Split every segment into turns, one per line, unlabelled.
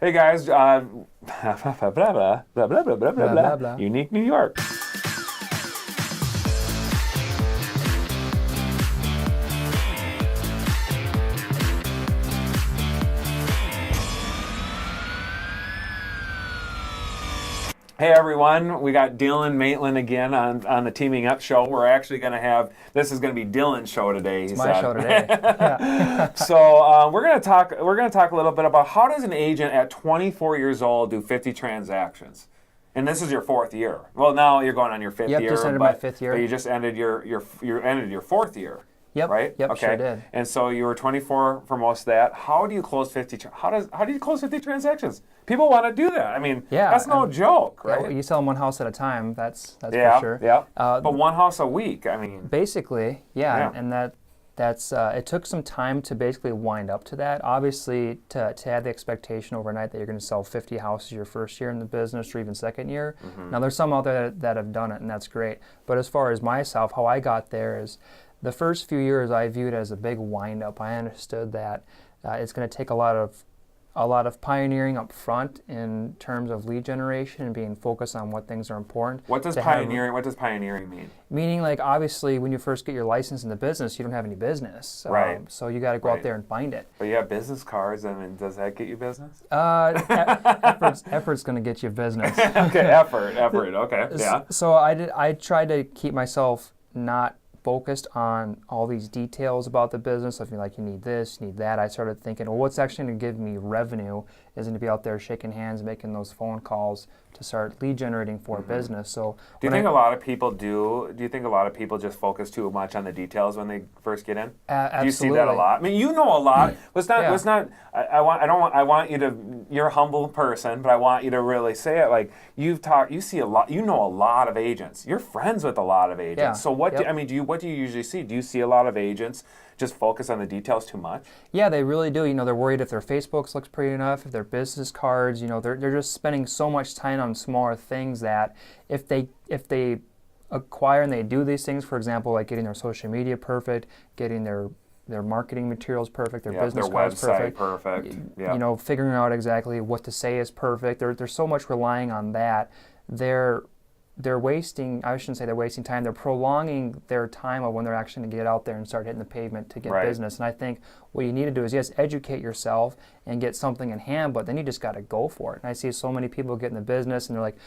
Hey guys, blah, blah, blah, blah, blah, blah, blah, blah,
Blah, blah, blah.
Unique New York. Hey everyone, we got Dylan Maitland again on the Teaming Up show. We're actually going to have, this is going to be Dylan's show today.
It's my show today. Yeah.
So we're going to talk a little bit about how does an agent at 24 years old do 50 transactions? And this is your fourth year. Well, now you're going on your fifth year.
Just ended my fifth year.
But you just ended your fourth year.
Yep.
Right?
Yep.
Okay.
Sure did.
And so you were 24 for most of that. How do you close 50? How do you close 50 transactions? People want to do that. I mean, that's no joke, right?
Yeah, you sell them one house at a time. That's for sure.
Yeah. But one house a week. I mean,
basically, yeah. And that's it took some time to basically wind up to that. Obviously, to have the expectation overnight that you're going to sell 50 houses your first year in the business or even second year. Mm-hmm. Now, there's some out there that have done it, and that's great. But as far as myself, how I got there is the first few years I viewed as a big wind up. I understood that it's going to take a lot of pioneering up front in terms of lead generation and being focused on what things are important.
What does pioneering mean?
Meaning, like, obviously, when you first get your license in the business, you don't have any business.
Right.
So you got to go out there and find it.
But you have business cards. I mean, does that get you business?
Effort's going to get you business.
Okay, effort. Okay, yeah.
So I tried to keep myself not focused on all these details about the business. If you're like, you need this, you need that, I started thinking, well, what's actually going to give me revenue is going to be out there shaking hands, making those phone calls to start lead generating for a business. So
do you think a lot of people just focus too much on the details when they first get in?
Absolutely.
Do you see that a lot? I mean, you know a lot. I want you to, you're a humble person, but I want you to really say it. Like, you see a lot, you know a lot of agents. You're friends with a lot of agents.
Yeah.
So what do you usually see? Do you see a lot of agents just focus on the details too much?
Yeah, they really do. You know, they're worried if their Facebooks looks pretty enough, if their business cards, you know, they're just spending so much time on smaller things that if they acquire and they do these things, for example, like getting their social media perfect, getting their marketing materials perfect, their business cards
perfect.
You know, figuring out exactly what to say is perfect. They're so much relying on that. They're wasting, I shouldn't say they're wasting time, they're prolonging their time of when they're actually going to get out there and start hitting the pavement to get business. And I think what you need to do is, yes, educate yourself and get something in hand, but then you just got to go for it. And I see so many people get in the business and they're like,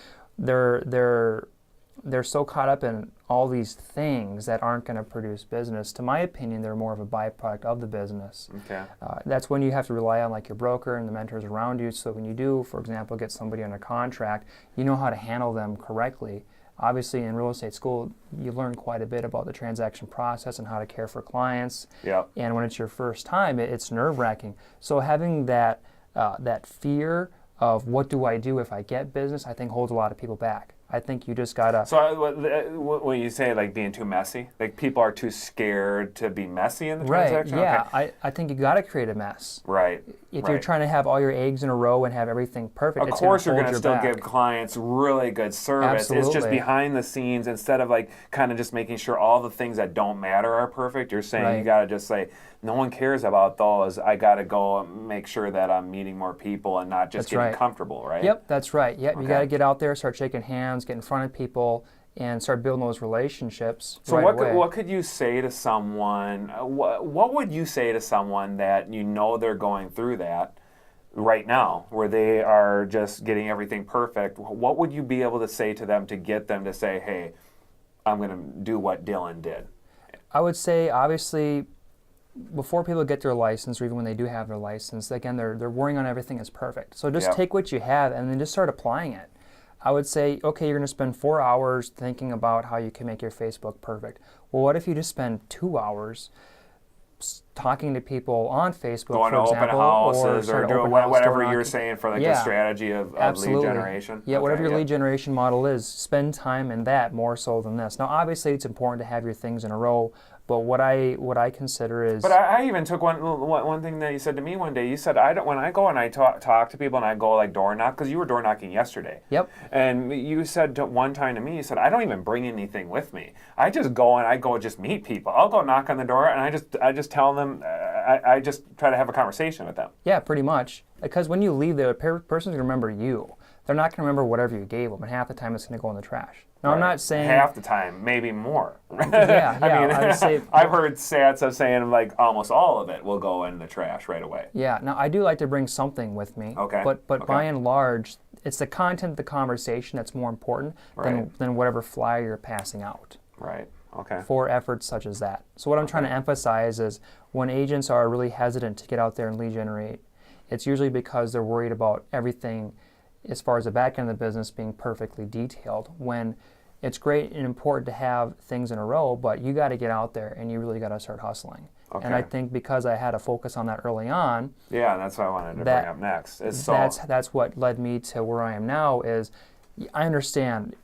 they're so caught up in all these things that aren't going to produce business. To my opinion, they're more of a byproduct of the business.
Okay.
That's when you have to rely on like your broker and the mentors around you. So when you do, for example, get somebody under contract, you know how to handle them correctly. Obviously, in real estate school, you learn quite a bit about the transaction process and how to care for clients.
Yeah.
And when it's your first time, it's nerve-wracking. So having that fear of what do I do if I get business, I think holds a lot of people back. I think you just gotta.
So when you say like being too messy, like people are too scared to be messy in the transaction?
Yeah,
okay.
I think you gotta create a mess.
Right.
If you're trying to have all your eggs in a row and have everything perfect,
of course you're going to still give clients really good service.
Absolutely.
It's just behind the scenes, instead of like kind of just making sure all the things that don't matter are perfect. You're saying you got to just say, no one cares about those. I got to go and make sure that I'm meeting more people and not just getting comfortable, right?
Yep, that's right. Yep, you got to get out there, start shaking hands, get in front of people, and start building those relationships.
So what could you say to someone? What would you say to someone that you know they're going through that right now, where they are just getting everything perfect? What would you be able to say to them to get them to say, hey, I'm going to do what Dylan did?
I would say, obviously, before people get their license, or even when they do have their license, again, they're worrying on everything is perfect. So just take what you have and then just start applying it. I would say, okay, you're going to spend 4 hours thinking about how you can make your Facebook perfect. Well, what if you just spend 2 hours talking to people on Facebook,
going
for example,
open houses or doing whatever you're saying for like the strategy of lead generation?
Yeah, whatever your lead generation model is, spend time in that more so than this. Now, obviously, it's important to have your things in a row, But what I consider is.
But I even took one thing that you said to me one day. You said, I don't, when I go and I talk to people and I go like door knock, because you were door knocking yesterday.
Yep.
And you said one time to me, you said, I don't even bring anything with me. I just go and I go just meet people. I'll go knock on the door and I just tell them, I just try to have a conversation with them.
Yeah, pretty much. Because when you leave, the person's going to remember you. They're not going to remember whatever you gave them, and half the time it's going to go in the trash. Now,
Right.
I'm not saying...
Half the time, maybe more.
Yeah, I would say...
I've heard stats of saying like almost all of it will go in the trash right away.
Yeah, now I do like to bring something with me.
Okay.
But
Okay.
by and large, it's the content of the conversation that's more important
Right.
than whatever flyer you're passing out.
Right. Okay.
For efforts such as that. So what I'm trying to emphasize is when agents are really hesitant to get out there and lead generate, it's usually because they're worried about everything as far as the back end of the business being perfectly detailed, when it's great and important to have things in a row, but you got to get out there and you really got to start hustling.
Okay.
And I think because I had a focus on that early on,
Yeah, that's what I wanted to bring up next.
that's what led me to where I am now. Is I understand,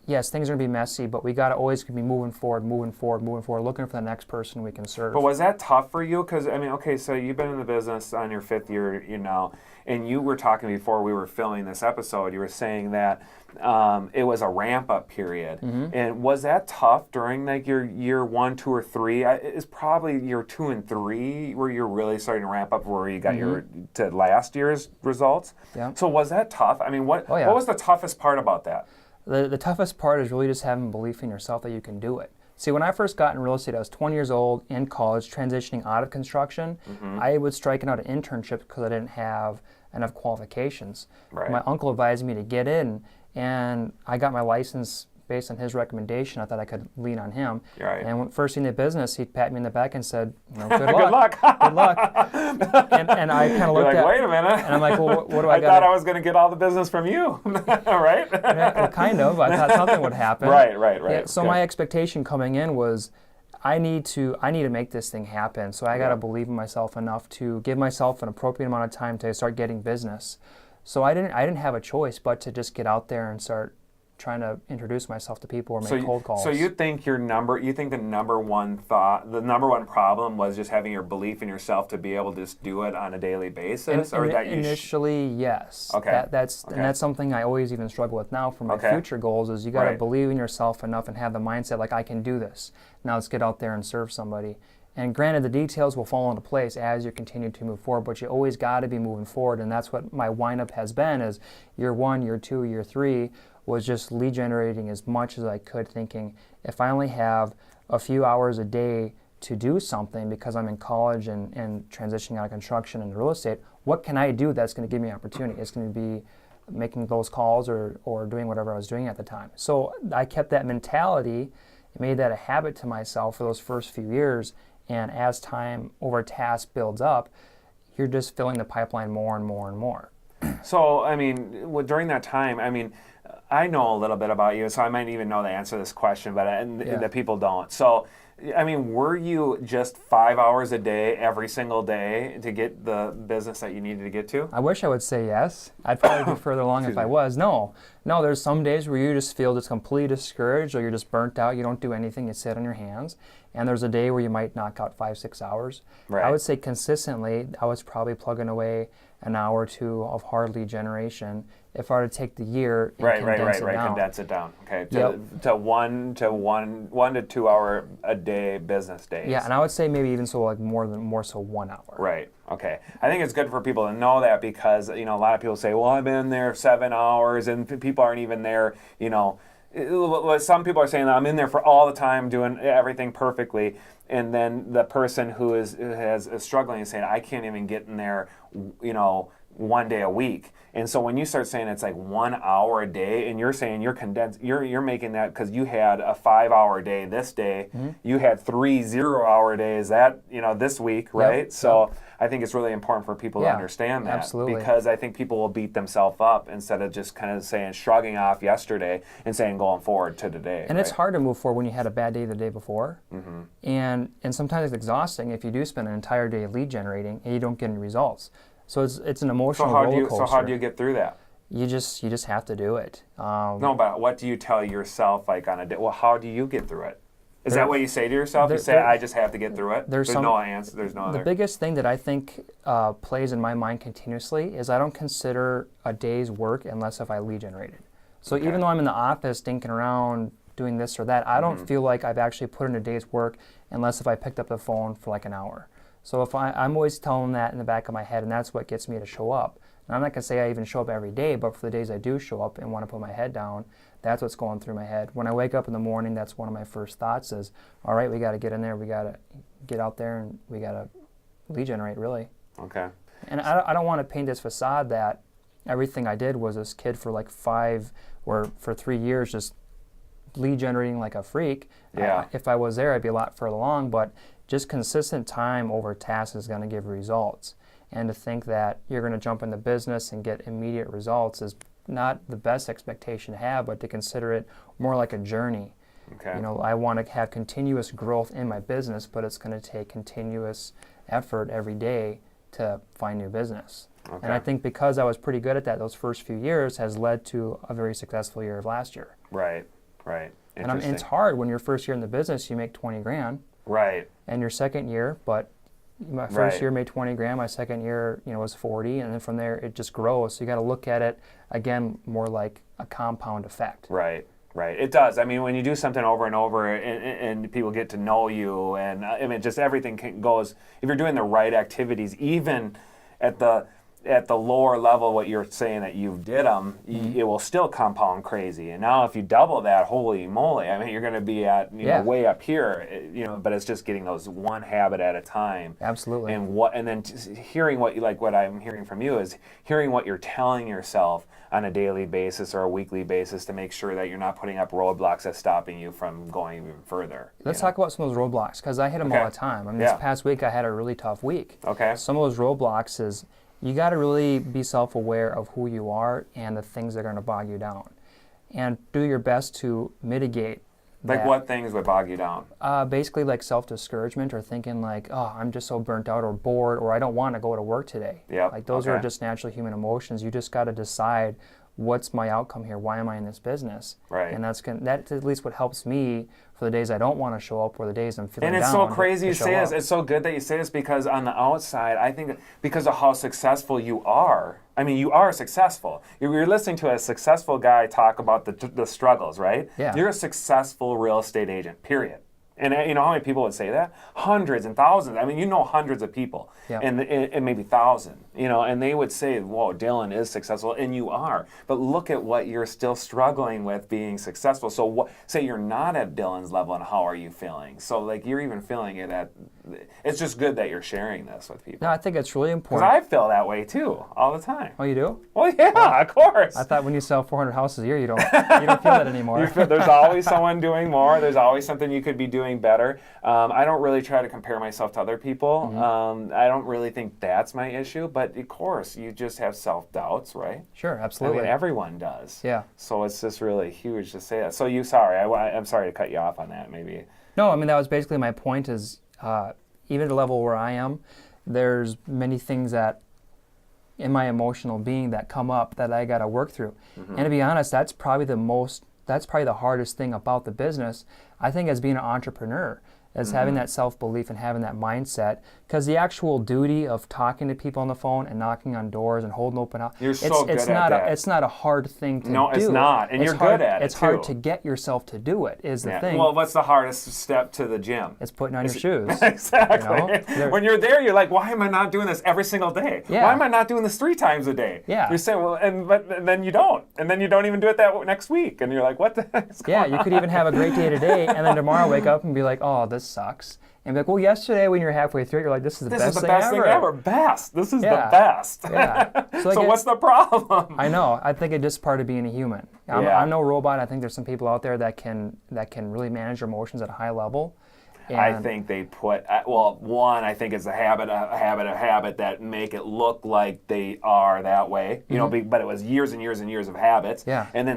yes, things are going to be messy, but we got to always be moving forward, looking for the next person we can serve.
But was that tough for you? Because, I mean, okay, so you've been in the business on your 5th year, and you were talking before we were filming this episode, you were saying that it was a ramp-up period.
Mm-hmm.
And was that tough during like your year 1, 2, or 3? It's probably year 2 and 3 where you're really starting to ramp up, where you got to last year's results.
Yeah.
So was that tough? I mean, what was the toughest part about that?
The toughest part is really just having belief in yourself that you can do it. See, when I first got in real estate, I was 20 years old, in college, transitioning out of construction. I was striking out an internship because I didn't have enough qualifications.
Right.
My uncle advised me to get in, and I got my license based on his recommendation. I thought I could lean on him.
Right.
And when first in the business, he pat me in the back and said, good
Good
luck.
luck.
Good luck. And I kind of
You're
looked
like,
at
wait a minute.
and I'm like, well, what do I got?
thought I was going to get all the business from you, right?
Yeah, well, kind of. I thought something would happen.
Right.
Yeah, so
Okay.
my expectation coming in was, I need to make this thing happen. So I got to believe in myself enough to give myself an appropriate amount of time to start getting business. So I didn't have a choice but to just get out there and start trying to introduce myself to people or make cold calls.
So you think the number one problem was just having your belief in yourself to be able to just do it on a daily basis,
initially, yes.
Okay.
And that's something I always even struggle with now for my future goals. Is you got to believe in yourself enough and have the mindset like, I can do this. Now let's get out there and serve somebody. And granted, the details will fall into place as you continue to move forward, but you always got to be moving forward. And that's what my windup has been: is year 1, year 2, year 3 was just lead generating as much as I could, thinking if I only have a few hours a day to do something because I'm in college and transitioning out of construction into real estate, what can I do that's going to give me opportunity? It's going to be making those calls or doing whatever I was doing at the time. So I kept that mentality, made that a habit to myself for those first few years. And as time over task builds up, you're just filling the pipeline more and more and more.
So, I mean, during that time, I mean, I know a little bit about you, so I might even know the answer to this question, but the people don't. So, I mean, were you just 5 hours a day every single day to get the business that you needed to get to?
I wish I would say yes. I'd probably be further along if I was. No, there's some days where you just feel just completely discouraged, or you're just burnt out, you don't do anything, you sit on your hands. And there's a day where you might knock out 5-6 hours.
Right.
I would say consistently, I was probably plugging away an hour or two of hard lead generation. If I were to take the year and condense it down.
Condense it down. Okay.
Yep.
To 1 to 2 hour a day business days.
Yeah, and I would say maybe even so like more so 1 hour.
Right. Okay. I think it's good for people to know that, because a lot of people say, well, I've been there 7 hours, and people aren't even there. Some people are saying that I'm in there for all the time doing everything perfectly, and then the person who is struggling is saying, I can't even get in there, 1 day a week. And so when you start saying it's like 1 hour a day, and you're saying you're making that because you had a 5 hour day this day, you had 3 0-hour days this week, right?
Yep.
So I think it's really important for people to understand that,
absolutely.
because I think people will beat themselves up instead of just kind of shrugging off yesterday and saying going forward to today.
And it's hard to move forward when you had a bad day the day before. Mm-hmm. And sometimes it's exhausting if you do spend an entire day lead generating and you don't get any results. So it's an emotional roller coaster.
So how do you get through that?
You just have to do it.
No, but what do you tell yourself on a day? Well, how do you get through it? Is that what you say to yourself? You say, I just have to get through it? There's no answer. There's no other.
The biggest thing that I think plays in my mind continuously is I don't consider a day's work unless if I lead generated. So even though I'm in the office dinking around doing this or that, I don't feel like I've actually put in a day's work unless if I picked up the phone for like an hour. So if I'm always telling that in the back of my head, and that's what gets me to show up. And I'm not going to say I even show up every day, but for the days I do show up and want to put my head down, that's what's going through my head. When I wake up in the morning, that's one of my first thoughts is, all right, we got to get in there, we got to get out there, and we got to lead generate, really.
Okay.
And I don't want to paint this facade that everything I did was this kid for like 3 years just lead generating like a freak.
Yeah.
If I was there, I'd be a lot further along, but just consistent time over tasks is going to give results. And to think that you're going to jump into business and get immediate results is not the best expectation to have, but to consider it more like a journey.
Okay.
You know, I want to have continuous growth in my business, but it's going to take continuous effort every day to find new business.
Okay.
And I think because I was pretty good at that, those first few years has led to a very successful year of last year.
Right.
And it's hard when your first year in the business, you make 20 grand.
Right.
And your second year, but my first year made 20 grand, my second year, was 40, and then from there it just grows. So you got to look at it again more like a compound effect.
Right. It does. I mean, when you do something over and over, and people get to know you, and I mean, just everything goes. If you're doing the right activities, even at the lower level, what you're saying that you did them, it will still compound crazy. And now if you double that, holy moly! I mean, you're going to be at way up here. But it's just getting those one habit at a time.
Absolutely.
And then hearing what I'm hearing from you is hearing what you're telling yourself on a daily basis or a weekly basis to make sure that you're not putting up roadblocks that's stopping you from going even further.
Let's talk about some of those roadblocks, because I hit them all the time. I mean, this past week I had a really tough week.
Okay.
Some of those roadblocks is you got to really be self-aware of who you are and the things that are going to bog you down, and do your best to mitigate
Like
that.
what things would bog you down?
Basically like self-discouragement, or thinking like, oh, I'm just so burnt out or bored, or I don't want to go to work today.
Yep.
Like those are just naturally human emotions. You just got to decide, what's my outcome here? Why am I in this business?
Right.
And that's at least what helps me for the days I don't want to show up, or the days I'm feeling down.
And it's so crazy you say this. It's so good that you say this, because on the outside, I think because of how successful you are, I mean, you are successful. You're listening to a successful guy talk about the struggles, right?
Yeah.
You're a successful real estate agent, period. And you know how many people would say that? Hundreds and thousands. I mean, hundreds of people, and maybe thousands. And they would say, "Whoa, Dylan is successful," and you are. But look at what you're still struggling with being successful. So, say you're not at Dylan's level, and how are you feeling? So, like, you're even feeling it at. It's just good that you're sharing this with people.
No, I think it's really important.
Because I feel that way too, all the time.
Oh, you do?
Well, yeah, of course.
I thought when you sell 400 houses a year, you don't feel that anymore.
There's always someone doing more. There's always something you could be doing better. I don't really try to compare myself to other people. I don't really think that's my issue. But of course, you just have self-doubts, right?
Sure, absolutely.
I mean, everyone does.
Yeah.
So it's just really huge to say that. So I'm sorry to cut you off on that, maybe.
No, I mean, that was basically my point is, even at the level where I am, there's many things that in my emotional being that come up that I got to work through. And to be honest, that's probably the hardest thing about the business, I think, as being an entrepreneur, is having that self-belief and having that mindset. Because the actual duty of talking to people on the phone and knocking on doors and holding open house,
it's that.
It's not a hard thing to do.
No, it's not. And you're good at it,
It's hard to get yourself to do it, is the thing.
Well, what's the hardest step to the gym?
It's putting on your shoes.
Exactly. When you're there, you're like, why am I not doing this every single day?
Yeah.
Why am I not doing this 3 times a day?
Yeah.
You're saying, but then you don't. And then you don't even do it that next week. And you're like, what the heck is going on?
You could even have a great day today, and then tomorrow wake up and be like, oh, this sucks. And be like, well, yesterday when you're halfway through it, you're like, this is the best thing ever.
Best. This is the best.
Yeah.
So what's the problem?
I know. I think it's just part of being a human. I'm no robot. I think there's some people out there that can really manage their emotions at a high level. And
I think they put, one, I think it's a habit that make it look like they are that way, but it was years and years and years of habits.
Yeah.
And then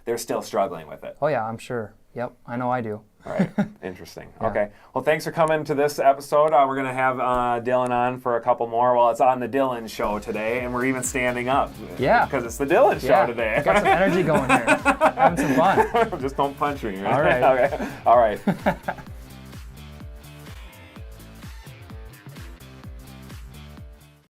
they're still struggling with it.
Oh, yeah, I'm sure. Yep, I know I do.
Right. Interesting.
Yeah.
Okay. Well, thanks for coming to this episode. We're going to have Dylan on for a couple more. Well, it's on the Dylan Show today, and we're even standing up.
Yeah.
Because it's the Dylan Show today.
Got some energy going here. Having some fun.
Just don't punch me. Right?
All right.
Okay. All right.